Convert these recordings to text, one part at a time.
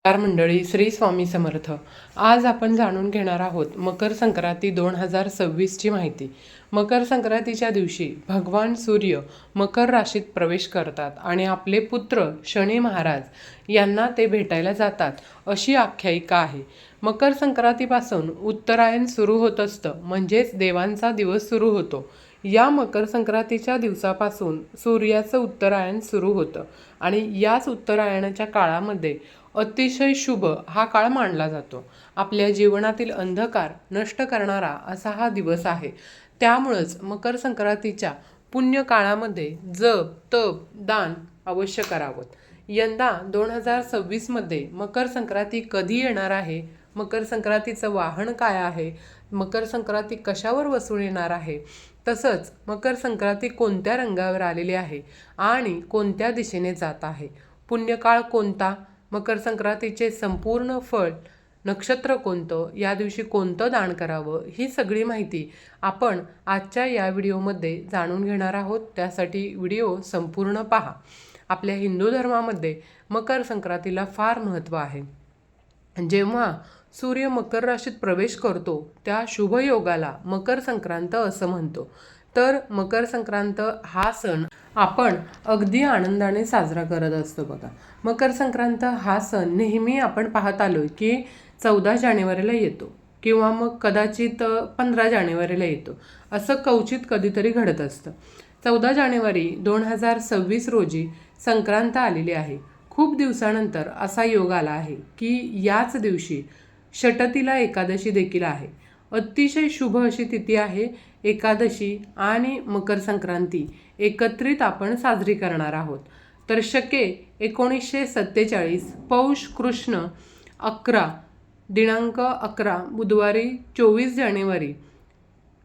नमस्कार मंडळी, श्री स्वामी समर्थ. आज आपण जाणून घेणार आहोत मकर संक्रांती 2026ची माहिती. मकर संक्रांतीच्या दिवशी भगवान सूर्य मकर राशीत प्रवेश करतात आणि आपले पुत्र शनी महाराज यांना ते भेटायला जातात अशी आख्यायिका आहे. मकर संक्रांतीपासून उत्तरायण सुरू होत असतं, म्हणजेच देवांचा दिवस सुरू होतो. या मकर संक्रांतीच्या दिवसापासून सूर्याचं उत्तरायण सुरू होतं आणि याच उत्तरायणाच्या काळामध्ये अतिशय शुभ हा काळ मानला जातो. आपल्या जीवनातील अंधकार नष्ट करणारा असा हा दिवस आहे. त्यामुळंच मकर संक्रांतीच्या पुण्य काळामध्ये जप, तप, दान अवश्य करावं. यंदा 2026मध्ये मकर संक्रांती कधी येणार आहे, मकर संक्रांतीचं वाहन काय आहे, मकर संक्रांती कशावर बसून येणार आहे, तसंच मकर संक्रांती कोणत्या रंगावर आलेली आहे आणि कोणत्या दिशेने जात आहे, पुण्यकाळ कोणता, मकर संक्रांतीचे संपूर्ण फळ, नक्षत्र कोणतं, या दिवशी कोणतं दान करावं, ही सगळी माहिती आपण आजच्या या व्हिडिओमध्ये जाणून घेणार आहोत. त्यासाठी व्हिडिओ संपूर्ण पहा. आपल्या हिंदू धर्मामध्ये मकर संक्रांतीला फार महत्त्व आहे. जेव्हा सूर्य मकर राशीत प्रवेश करतो त्या शुभयोगाला मकर संक्रांत असं म्हणतो. तर मकर संक्रांत हा सण आपण अगदी आनंदाने साजरा करत असतो बघा. मकर संक्रांत हा सण नेहमी आपण पाहत आलो की 14 जानेवारीला येतो किंवा मग कदाचित 15 जानेवारीला येतो, असं क्वचित कधीतरी घडत असतं. 14 जानेवारी 2026 रोजी संक्रांत आलेली आहे. खूप दिवसानंतर असा योग आला आहे की याच दिवशी षटतिला एकादशी देखील आहे. अतिशय शुभ अशी तिथी आहे. एकादशी आणि मकर संक्रांती एकत्रित आपण साजरी करणार आहोत. तर शके 1947 पौष कृष्ण 11 दिनांक 11 बुधवारी 24 जानेवारी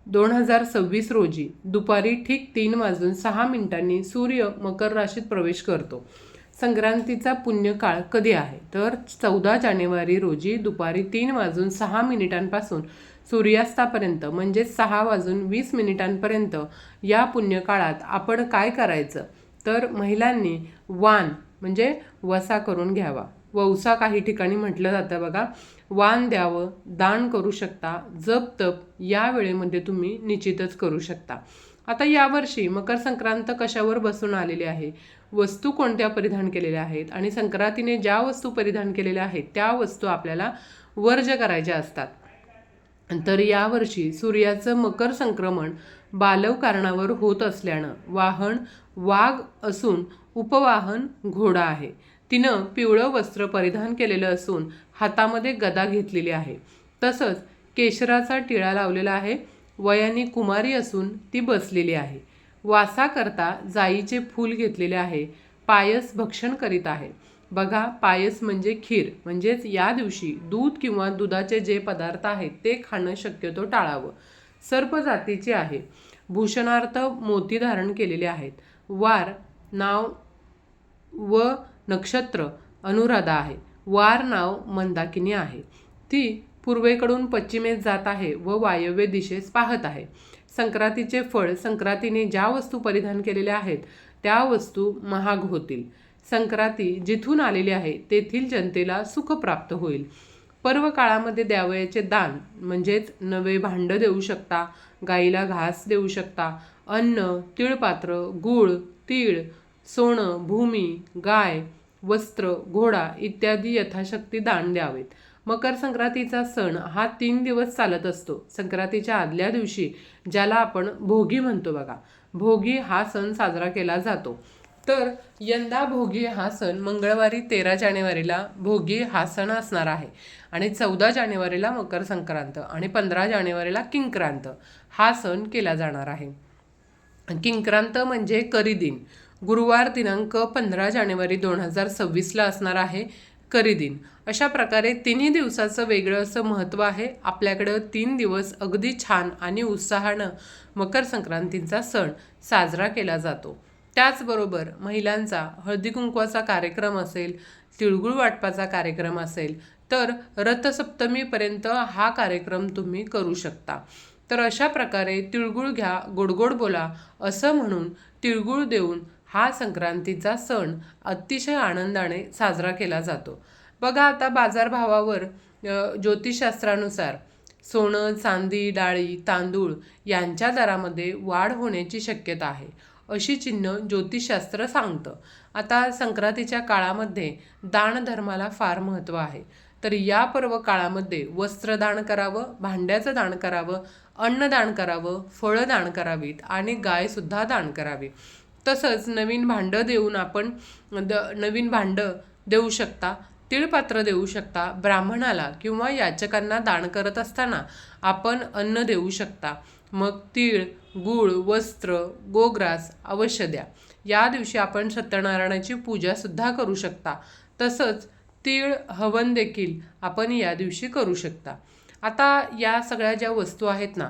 2026 रोजी दुपारी ठीक 3:06 सूर्य मकर राशीत प्रवेश करतो. संक्रांतीचा पुण्यकाळ कधी आहे तर 14 जानेवारी रोजी दुपारी 3:06 सूर्यास्तापर्यंत, म्हणजे 6:20 या पुण्यकाळात आपण काय करायचं तर महिलांनी वाण म्हणजे वसा करून घ्यावा. वौसा काही ठिकाणी म्हटलं जातं बघा. वाण द्यावं, दान करू शकता, जप तप या वेळेमध्ये तुम्ही निश्चितच करू शकता. आता यावर्षी मकर संक्रांत कशावर बसून आलेली आहे, वस्तू कोणत्या परिधान केलेल्या आहेत आणि संक्रांतीने ज्या वस्तू परिधान केलेल्या आहेत त्या वस्तू आपल्याला वर्ज्य करायच्या असतात. तर यावर्षी सूर्याचं मकर संक्रमण बालव कारणावर होत असल्यानं वाहन वाघ असून उपवाहन घोडा आहे. तिनं पिवळं वस्त्र परिधान केलेलं असून हातामध्ये गदा घेतलेली आहे. तसंच केशराचा टिळा लावलेला आहे. वयाने कुमारी असून ती बसलेली आहे. वासाकरता जाईचे फूल घेतलेले आहे. पायस भक्षण करीत आहे. बघा, पायस म्हणजे खीर, म्हणजेच या दिवशी दूध किंवा दुधाचे जे पदार्थ आहेत ते खाणं शक्यतो टाळावं. सर्प जातीचे आहे. भूषणार्थ मोती धारण केलेले आहेत. वार नाव व नक्षत्र अनुराधा आहे. वार नाव मंदाकिनी आहे. ती पूर्वेकडून पश्चिमेस जात आहे व वायव्य दिशेस पाहत आहे. संक्रांतीचे फळ, संक्रांतीने ज्या वस्तू परिधान केलेल्या आहेत त्या वस्तू महाग होतील. संक्रांती जिथून आलेली आहे तेथील जनतेला सुख प्राप्त होईल. पर्व काळामध्ये द्यावयाचे दान म्हणजेच नवे भांडं देऊ शकता, गाईला घास देऊ शकता, अन्न, तिळपात्र, गूळ, तीळ, सोनं, भूमी, गाय, वस्त्र, घोडा इत्यादी यथाशक्ती दान द्यावेत. मकर संक्रांतीचा सण हा 3 दिवस चालत असतो. संक्रांतीच्या आदल्या दिवशी ज्याला आपण भोगी म्हणतो बघा, भोगी हा सण साजरा केला जातो. तर यंदा भोगी हा सण मंगळवारी 13 जानेवारीला भोगी हा सण असणार आहे आणि 14 जानेवारीला मकर संक्रांत आणि 15 जानेवारीला किंक्रांत हा सण केला जाणार आहे. किंक्रांत म्हणजे करीदिन. गुरुवार दिनांक 15 जानेवारी 2026ला असणार आहे करीदिन. अशा प्रकारे 3 दिवसाचं वेगळं असं महत्त्व आहे. आपल्याकडं 3 दिवस अगदी छान आणि उत्साहानं मकर संक्रांतीचा सण साजरा केला जातो. त्याचबरोबर महिलांचा हळदी कुंकवाचा कार्यक्रम असेल, तिळगुळ वाटपाचा कार्यक्रम असेल तर रथसप्तमीपर्यंत हा कार्यक्रम तुम्ही करू शकता. तर अशा प्रकारे तिळगुळ घ्या, गोडगोड बोला असं म्हणून तिळगुळ देऊन हा संक्रांतीचा सण अतिशय आनंदाने साजरा केला जातो. बघा आता बाजारभावावर ज्योतिषशास्त्रानुसार सोनं, चांदी, डाळी, तांदूळ यांच्या दरामध्ये वाढ होण्याची शक्यता आहे, अशी चिन्ह ज्योतिषशास्त्र सांगतं. आता संक्रांतीच्या काळामध्ये दानधर्माला फार महत्त्व आहे. तर या पर्व काळामध्ये वस्त्रदान करावं, भांड्याचं दान करावं, अन्नदान करावं, फळं दान करावीत आणि गायसुद्धा दान करावी. तसंच नवीन भांडं देऊन आपण नवीन भांडं देऊ शकता, तिळपात्र देऊ शकता, ब्राह्मणाला किंवा याचकांना दान करत असताना आपण अन्न देऊ शकता. मग तीळ, गूळ, वस्त्र, गोग्रास अवश्य द्या. या दिवशी आपण सत्यनारायणाची पूजासुद्धा करू शकता. तसंच तीळ हवन देखील आपण या दिवशी करू शकता. आता या सगळ्या ज्या वस्तू आहेत ना,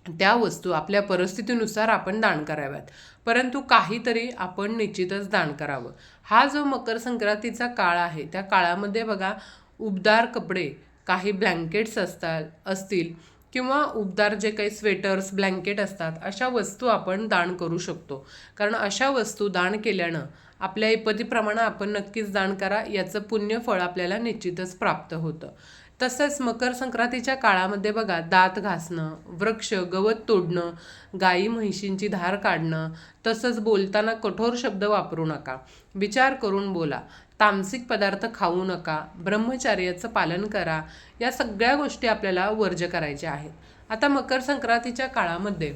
त्या वस्तू आपल्या परिस्थितीनुसार आपण दान कराव्यात, परंतु काहीतरी आपण निश्चितच दान करावं. हा जो मकर संक्रांतीचा काळ आहे, त्या काळामध्ये बघा उबदार कपडे, काही ब्लँकेट्स असतील किंवा उबदार जे काही स्वेटर्स, ब्लँकेट असतात, अशा वस्तू आपण दान करू शकतो. कारण अशा वस्तू दान केल्यानं आपल्या ऐपतीप्रमाणे आपण नक्कीच दान करा, याचं पुण्यफळ आपल्याला निश्चितच प्राप्त होतं. तसंच मकर संक्रांतीच्या काळामध्ये बघा दात घासणं, वृक्ष गवत तोडणं, गाई म्हैशींची धार काढणं, तसंच बोलताना कठोर शब्द वापरू नका, विचार करून बोला, तामसिक पदार्थ खाऊ नका, ब्रह्मचर्याचं पालन करा, या सगळ्या गोष्टी आपल्याला वर्ज्य करायच्या आहेत. आता मकर संक्रांतीच्या काळामध्ये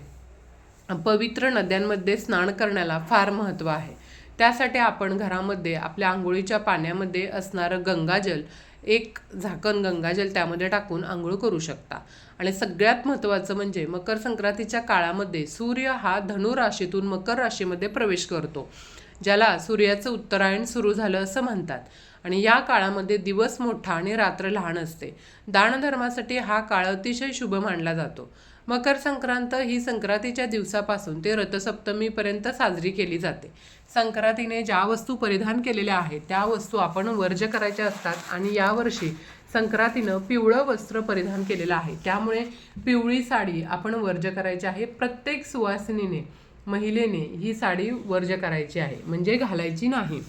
पवित्र नद्यांमध्ये स्नान करण्याला फार महत्त्व आहे. त्यासाठी आपण घरामध्ये आपल्या आंघोळीच्या पाण्यामध्ये असणारं गंगाजल, एक झाकण गंगाजल त्यामध्ये टाकून आंघोळ करू शकता. आणि सगळ्यात महत्त्वाचं म्हणजे मकर संक्रांतीच्या काळामध्ये सूर्य हा धनु राशीतून मकर राशीमध्ये प्रवेश करतो, ज्याला सूर्याचं उत्तरायण सुरू झालं असं म्हणतात. आणि या काळामध्ये दिवस मोठा आणि रात्र लहान असते. दानधर्मासाठी हा काळ अतिशय शुभ मानला जातो. मकर संक्रांत ही संक्रांतीच्या दिवसापासून ते रथसप्तमीपर्यंत साजरी केली जाते. संक्रांतीने ज्या वस्तू परिधान केलेल्या आहेत त्या वस्तू आपण वर्ज्य करायच्या असतात आणि यावर्षी संक्रांतीनं पिवळं वस्त्र परिधान केलेलं आहे, त्यामुळे पिवळी साडी आपण वर्ज्य करायची आहे. प्रत्येक सुवासिनीने, महिलेने ही साडी वर्ज्य करायची आहे, म्हणजे घालायची नाही.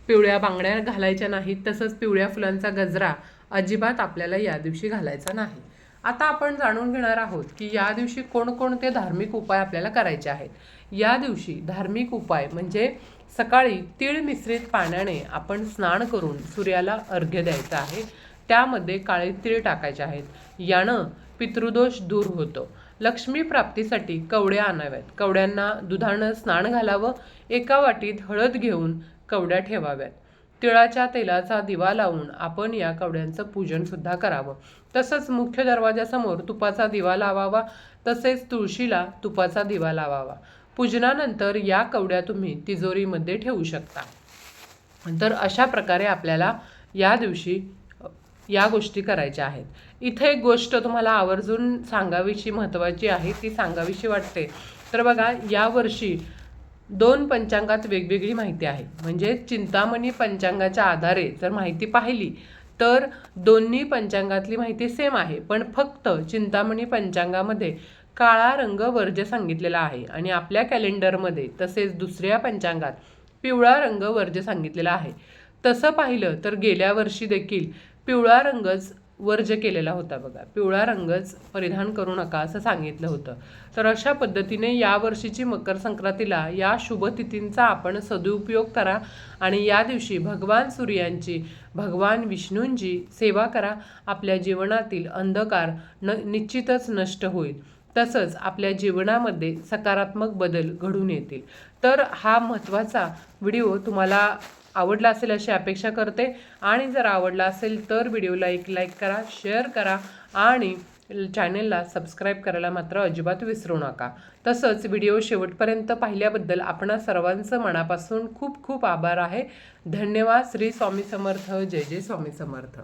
पिवळ्या बांगड्या घालायच्या नाहीत, तसंच पिवळ्या फुलांचा गजरा अजिबात आपल्याला या दिवशी घालायचा नाही. आता आपण जाणून घेणार आहोत की या दिवशी कोणकोणते धार्मिक उपाय आपल्याला करायचे आहेत. या दिवशी धार्मिक उपाय म्हणजे सकाळी तीळ मिश्रित पाण्याने आपण स्नान करून सूर्याला अर्घ्य द्यायचं आहे. त्यामध्ये काळे तीळ टाकायचे आहेत. यानं पितृदोष दूर होतो. लक्ष्मी प्राप्तीसाठी कवड्या आणाव्यात. कवड्यांना दुधानं स्नान घालावं. एका वाटीत हळद घेऊन कवड्या ठेवाव्यात. तिळाच्या तेलाचा दिवा लावून आपण या कवड्यांचं पूजनसुद्धा करावं. तसंच मुख्य दरवाजासमोर तुपाचा दिवा लावावा. तसेच तुळशीला तुपाचा दिवा लावावा. पूजनानंतर या कवड्या तुम्ही तिजोरीमध्ये ठेवू शकता. तर अशा प्रकारे आपल्याला या दिवशी या गोष्टी करायच्या आहेत. इथे एक गोष्ट तुम्हाला आवर्जून सांगावीशी, महत्त्वाची आहे, ती सांगावीशी वाटते. तर बघा, यावर्षी 2 पंचांगात वेगवेगळी माहिती आहे. म्हणजे चिंतामणी पंचांगाच्या आधारे जर माहिती पाहिली तर दोन्ही पंचांगातली माहिती सेम आहे, पण फक्त चिंतामणी पंचांगामध्ये काळा रंग वर्ज्य सांगितलेला आहे आणि आपल्या कॅलेंडरमध्ये तसेच दुसऱ्या पंचांगात पिवळा रंग वर्ज्य सांगितलेला आहे. तसं पाहिलं तर गेल्या वर्षी देखील पिवळा रंगच वर्ज्य केलेला होता. बघा, पिवळा रंगच परिधान करू नका असं सांगितलं होतं. तर अशा पद्धतीने यावर्षीची मकर संक्रांतीला या शुभतिथींचा आपण सदुपयोग करा आणि या दिवशी भगवान सूर्यांची, भगवान विष्णूंची सेवा करा. आपल्या जीवनातील अंधकार निश्चितच नष्ट होईल. तसंच आपल्या जीवनामध्ये सकारात्मक बदल घडून येतील. तर हा महत्त्वाचा व्हिडिओ तुम्हाला आवडला असेल अशी अपेक्षा करते आणि जर आवडला असेल तर व्हिडिओला एक लाईक करा, शेअर करा आणि चॅनेलला सबस्क्राईब करायला मात्र अजिबात विसरू नका. तसंच व्हिडिओ शेवटपर्यंत पाहिल्याबद्दल आपणा सर्वांचं मनापासून खूप खूप आभार आहे. धन्यवाद. श्री स्वामी समर्थ. जय जय स्वामी समर्थ.